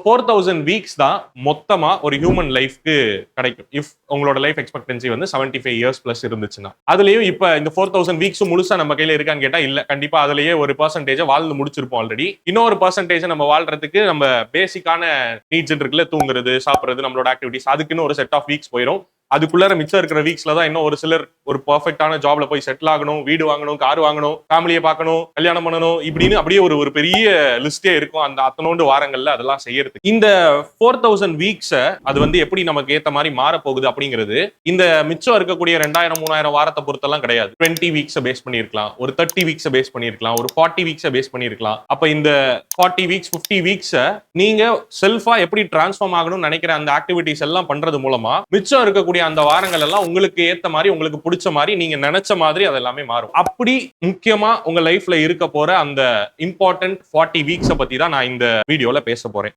4000 weeks தான் மொத்தமா ஒரு ஹியூமன் லைஃப்க்கு கிடைக்கும். இஃப் உங்களோட லைஃப் எக்ஸ்பெக்டன்சி வந்து 75 இயர்ஸ் பிளஸ் இருந்துச்சுன்னா. அதுலயும் இப்ப இந்த 4000 வீக்ஸ் முழுசா நம்ம கையில இருக்கான்னு கேட்டா இல்ல. கண்டிப்பா அதுலயே ஒரு பெர்சன்டேஜ் வாழ்ந்து முடிச்சிருப்போம் ஆல்ரெடி. இன்னொரு பெர்சன்டேஜ் நம்ம வாழ்றதுக்கு நம்ம பேசிக்கான நீட்ஸ் இருக்குல்ல, தூங்குறது, சாப்பிடுறது, நம்மளோட ஆக்டிவிட்டிஸ், அதுக்குன்னு ஒரு செட் ஆஃப் வீக்ஸ் போயிடும். அதுக்குள்ளார மிச்சம் இருக்கிற வீக்ஸ்ல தான் இன்னும் ஒரு சிலர் ஒரு பெர்ஃபெக்டான ஜாப்ல போய் செட்டில் ஆகணும், வீடு வாங்கணும், கார் வாங்கணும், ஃபேமிலியை பார்க்கணும், கல்யாணம் பண்ணணும், இப்படின்னு அப்படியே ஒரு ஒரு பெரிய லிஸ்டே இருக்கும் அந்த அத்தனோண்டு வாரங்கள்ல அதெல்லாம் செய்யறது. இந்த 4000 வீக்ஸ அது வந்து எப்படி நமக்கு ஏத்த மாதிரி மாற போகுது அப்படிங்கிறது இந்த மிச்சம் இருக்கக்கூடிய 2000 3000 வாரத்தை பொறுத்தெல்லாம் கிடையாது. 20 வீக்ஸை பேஸ் பண்ணியிருக்கலாம், ஒரு 30 வீக்ஸை பேஸ் பண்ணியிருக்கலாம், ஒரு 40 வீக்ஸை பேஸ் பண்ணியிருக்கலாம். அப்ப இந்த 40 வீக்ஸ் 50 வீக்ஸை நீங்க செல்ஃபா எப்படி டிரான்ஸ்ஃபார்ம் ஆகணும்னு நினைக்கிற அந்த ஆக்டிவிட்டிஸ் எல்லாம் பண்றது மூலமா மிச்சம் இருக்கக்கூடிய அந்த வாரங்கள் எல்லாம் உங்களுக்கு ஏத்த மாதிரி, உங்களுக்கு பிடிச்ச மாதிரி, நீங்க நினைச்ச மாதிரி அது எல்லாமே மாறும். அப்படி முக்கியமா உங்க லைஃப்ல இருக்க போற அந்த இம்பார்ட்டன்ட் 40 வீக்ஸை பத்தி தான் நான் இந்த வீடியோல பேச போறேன்.